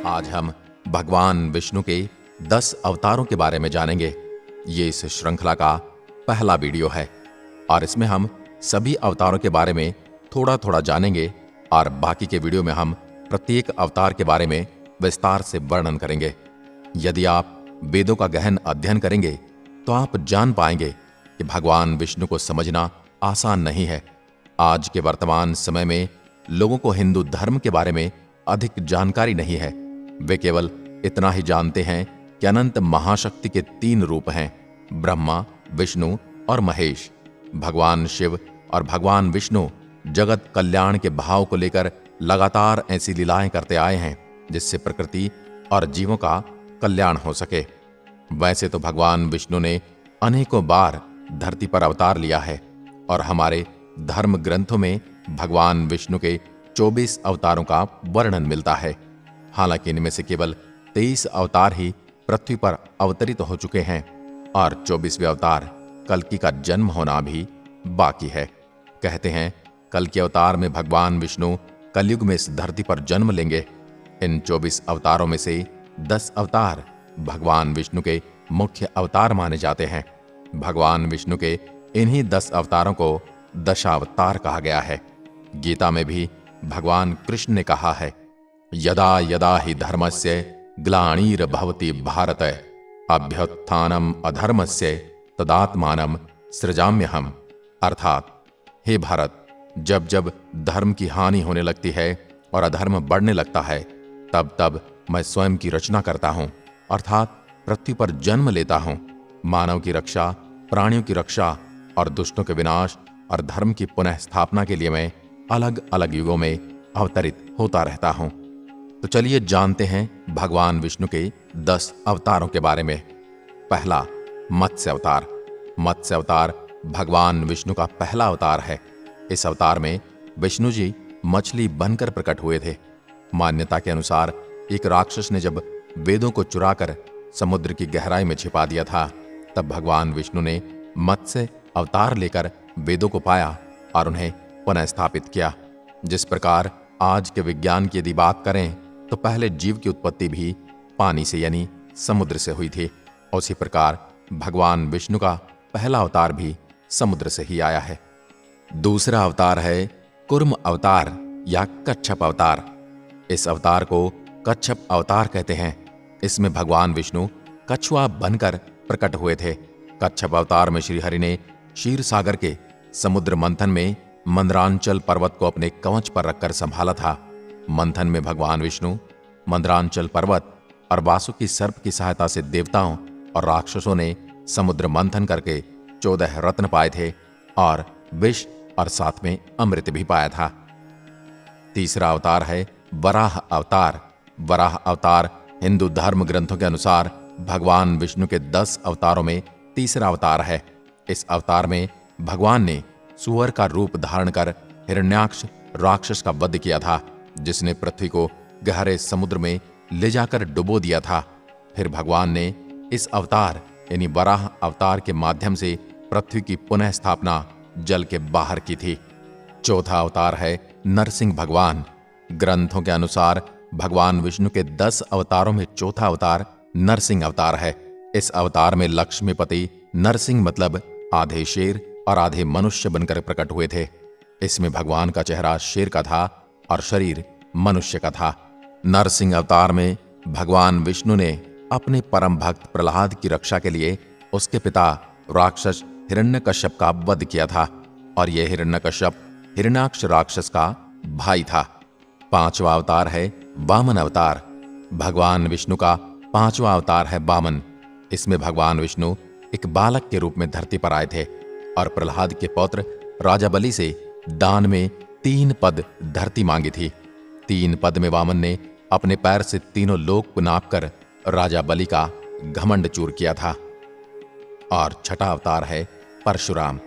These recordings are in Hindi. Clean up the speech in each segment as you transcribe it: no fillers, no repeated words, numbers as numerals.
आज हम भगवान विष्णु के 10 अवतारों के बारे में जानेंगे। ये इस श्रृंखला का पहला वीडियो है और इसमें हम सभी अवतारों के बारे में थोड़ा थोड़ा जानेंगे और बाकी के वीडियो में हम प्रत्येक अवतार के बारे में विस्तार से वर्णन करेंगे। यदि आप वेदों का गहन अध्ययन करेंगे तो आप जान पाएंगे कि भगवान विष्णु को समझना आसान नहीं है। आज के वर्तमान समय में लोगों को हिंदू धर्म के बारे में अधिक जानकारी नहीं है। वे केवल इतना ही जानते हैं कि अनंत महाशक्ति के 3 रूप हैं, ब्रह्मा, विष्णु और महेश। भगवान शिव और भगवान विष्णु जगत कल्याण के भाव को लेकर लगातार ऐसी लीलाएं करते आए हैं जिससे प्रकृति और जीवों का कल्याण हो सके। वैसे तो भगवान विष्णु ने अनेकों बार धरती पर अवतार लिया है और हमारे धर्म ग्रंथों में भगवान विष्णु के 24 अवतारों का वर्णन मिलता है। हालांकि इनमें से केवल 23 अवतार ही पृथ्वी पर अवतरित हो चुके हैं और 24वें अवतार कल्कि का जन्म होना भी बाकी है। कहते हैं कल्कि अवतार में भगवान विष्णु कलयुग में इस धरती पर जन्म लेंगे। इन 24 अवतारों में से 10 अवतार भगवान विष्णु के मुख्य अवतार माने जाते हैं। भगवान विष्णु के इन्हीं 10 अवतारों को दशावतार कहा गया है। गीता में भी भगवान कृष्ण ने कहा है, यदा यदा हि धर्मस्य ग्लानिर्भवति भारत अभ्युत्थानम अधर्मस्य तदात्मानं सृजाम्यहम्। अर्थात हे भारत, जब जब धर्म की हानि होने लगती है और अधर्म बढ़ने लगता है तब तब मैं स्वयं की रचना करता हूं, अर्थात पृथ्वी पर जन्म लेता हूं। मानव की रक्षा, प्राणियों की रक्षा और दुष्टों के विनाश और धर्म की पुनः स्थापना के लिए मैं अलग अलग युगों में अवतरित होता रहता हूं। तो चलिए जानते हैं भगवान विष्णु के 10 अवतारों के बारे में। पहला, मत्स्य अवतार। मत्स्य अवतार भगवान विष्णु का पहला अवतार है। इस अवतार में विष्णु जी मछली बनकर प्रकट हुए थे। मान्यता के अनुसार एक राक्षस ने जब वेदों को चुराकर समुद्र की गहराई में छिपा दिया था, तब भगवान विष्णु ने मत्स्य अवतार लेकर वेदों को पाया और उन्हें पुनः स्थापित किया। जिस प्रकार आज के विज्ञान की यदि बात करें तो पहले जीव की उत्पत्ति भी पानी से यानी समुद्र से हुई थी, उसी प्रकार भगवान विष्णु का पहला अवतार भी समुद्र से ही आया है। दूसरा अवतार है कूर्म अवतार या कच्छप अवतार। इस अवतार को कच्छप अवतार कहते हैं। इसमें भगवान विष्णु कछुआ बनकर प्रकट हुए थे। कच्छप अवतार में श्रीहरि ने क्षीर सागर के समुद्र मंथन में मंदरांचल पर्वत को अपने कवच पर रखकर संभाला था। मंथन में भगवान विष्णु मंदरांचल पर्वत और वासुकी सर्प की सहायता से देवताओं और राक्षसों ने समुद्र मंथन करके 14 रत्न पाए थे और विष और साथ में अमृत भी पाया था। तीसरा अवतार है वराह अवतार। वराह अवतार हिंदू धर्म ग्रंथों के अनुसार भगवान विष्णु के 10 अवतारों में तीसरा अवतार है। इस अवतार में भगवान ने सुअर का रूप धारण कर हिरण्याक्ष राक्षस का वध किया था, जिसने पृथ्वी को गहरे समुद्र में ले जाकर डुबो दिया था। फिर भगवान ने इस अवतार यानी वराह अवतार के माध्यम से पृथ्वी की पुनः स्थापना जल के बाहर की थी। चौथा अवतार है नरसिंह भगवान। ग्रंथों के अनुसार भगवान विष्णु के 10 अवतारों में चौथा अवतार नरसिंह अवतार है। इस अवतार में लक्ष्मीपति नरसिंह मतलब आधे शेर और आधे मनुष्य बनकर प्रकट हुए थे। इसमें भगवान का चेहरा शेर का था और शरीर मनुष्य का था। नरसिंह अवतार में भगवान विष्णु ने अपने परम भक्त प्रहलाद की रक्षा के लिए उसके पिता राक्षस हिरण्यकश्यप का वध किया था और यह हिरण्यकश्यप हिरण्याक्ष राक्षस का भाई था। पांचवा अवतार है वामन अवतार। भगवान विष्णु का पांचवा अवतार है वामन। इसमें भगवान विष्णु एक बालक के रूप में धरती पर आए थे और प्रहलाद के पौत्र राजा बलि से दान में 3 पद धरती मांगी थी। 3 पद में वामन ने अपने पैर से तीनों लोक को नापकर राजा बलि का घमंड चूर किया था। और छठा अवतार है परशुराम।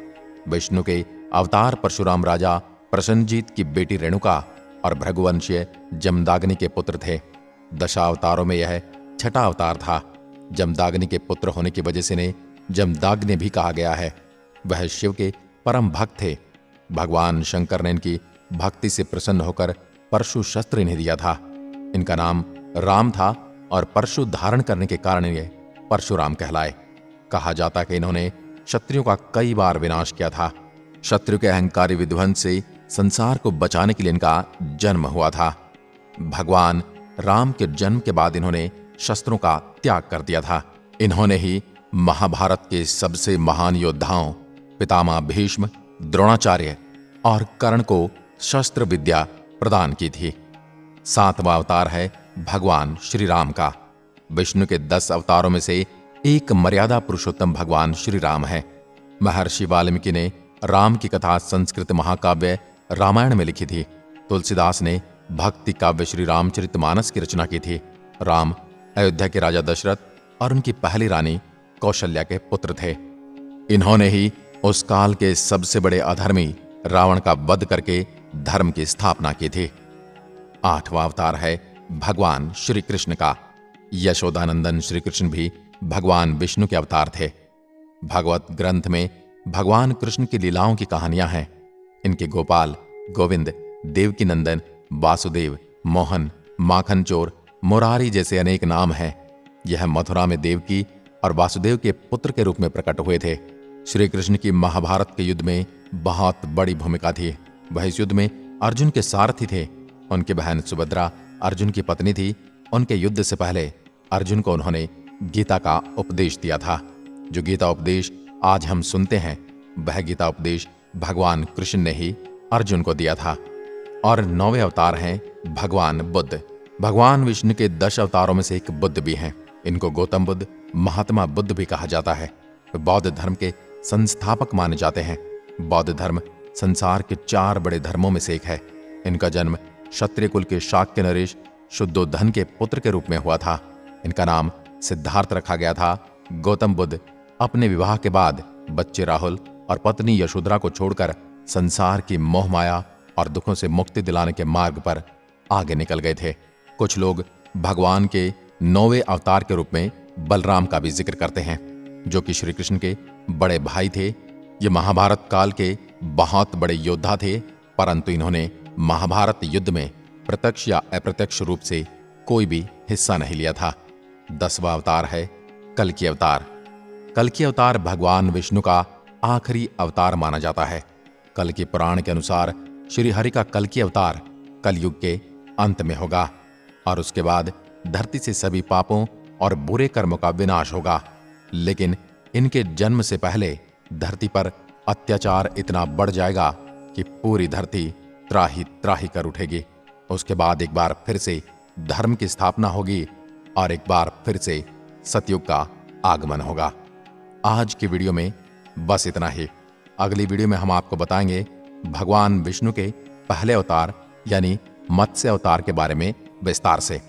विष्णु के अवतार परशुराम राजा प्रसन्नजीत की बेटी रेणुका और भृगुवंशीय जमदाग्नि के पुत्र थे। दशावतारों में यह छठा अवतार था। जमदाग्नि के पुत्र होने की वजह से इन्हें जमदाग्नि भी कहा गया है। वह शिव के परम भक्त थे। भगवान शंकर ने इनकी भक्ति से प्रसन्न होकर परशु शस्त्र इन्हें दिया था। इनका नाम राम था और परशु धारण करने के कारण ये परशुराम कहलाए। कहा जाता कि इन्होंने क्षत्रियों का कई बार विनाश किया था। शत्रु के अहंकारी विध्वंस से संसार को बचाने के लिए इनका जन्म हुआ था। भगवान राम के जन्म के बाद इन्होंने शस्त्रों का त्याग कर दिया था। इन्होंने ही महाभारत के सबसे महान योद्धाओं पितामह भीष्म, द्रोणाचार्य और कर्ण को शस्त्र विद्या प्रदान की थी। 7वां अवतार है भगवान श्री राम का। विष्णु के 10 अवतारों में से एक मर्यादा पुरुषोत्तम भगवान श्री राम है। महर्षि वाल्मीकि ने राम की कथा संस्कृत महाकाव्य रामायण में लिखी थी। तुलसीदास ने भक्ति काव्य श्री रामचरितमानस की रचना की थी। राम अयोध्या के राजा दशरथ और उनकी पहली रानी कौशल्या के पुत्र थे। इन्होंने ही उस काल के सबसे बड़े अधर्मी रावण का वध करके धर्म की स्थापना की थी। 8वां अवतार है भगवान श्री कृष्ण का। यशोदानंदन श्री कृष्ण भी भगवान विष्णु के अवतार थे। भगवत ग्रंथ में भगवान कृष्ण की लीलाओं की कहानियां हैं। इनके गोपाल, गोविंद, देवकी नंदन, वासुदेव, मोहन, माखन चोर, मुरारी जैसे अनेक नाम हैं। यह मथुरा में देवकी और वासुदेव के पुत्र के रूप में प्रकट हुए थे। श्री कृष्ण की महाभारत के युद्ध में बहुत बड़ी भूमिका थी। वह इस युद्ध में अर्जुन के सारथी थे। उनकी बहन सुभद्रा अर्जुन की पत्नी थी। उनके युद्ध से पहले अर्जुन को उन्होंने गीता का उपदेश दिया था। जो गीता उपदेश आज हम सुनते हैं, वह गीता उपदेश भगवान कृष्ण ने ही अर्जुन को दिया था। और 9वें अवतार हैं भगवान बुद्ध। भगवान विष्णु के 10 अवतारों में से एक बुद्ध भी हैं। इनको गौतम बुद्ध, महात्मा बुद्ध भी कहा जाता है। बौद्ध धर्म के संस्थापक माने जाते हैं। बौद्ध धर्म संसार के 4 बड़े धर्मों में से एक है। इनका जन्म क्षत्रिय कुल के शाक्य नरेश शुद्धोधन के पुत्र के रूप में हुआ था। इनका नाम सिद्धार्थ रखा गया था। गौतम बुद्ध अपने विवाह के बाद बच्चे राहुल और पत्नी यशोधरा को छोड़कर संसार की मोह माया और दुखों से मुक्ति दिलाने के मार्ग पर आगे निकल गए थे। कुछ लोग भगवान के 9वें अवतार के रूप में बलराम का भी जिक्र करते हैं, जो कि श्री कृष्ण के बड़े भाई थे। ये महाभारत काल के बहुत बड़े योद्धा थे, परंतु इन्होंने महाभारत युद्ध में प्रत्यक्ष या अप्रत्यक्ष रूप से कोई भी हिस्सा नहीं लिया था। 10वां अवतार है कल्कि अवतार। कल्कि अवतार भगवान विष्णु का आखिरी अवतार माना जाता है। कल्कि पुराण के अनुसार श्री हरि का कल्कि अवतार कलयुग के अंत में होगा और उसके बाद धरती से सभी पापों और बुरे कर्मों का विनाश होगा। लेकिन इनके जन्म से पहले धरती पर अत्याचार इतना बढ़ जाएगा कि पूरी धरती त्राही त्राही कर उठेगी। उसके बाद एक बार फिर से धर्म की स्थापना होगी और एक बार फिर से सतयुग का आगमन होगा। आज की वीडियो में बस इतना ही। अगली वीडियो में हम आपको बताएंगे भगवान विष्णु के पहले अवतार यानी मत्स्य अवतार के बारे में विस्तार से।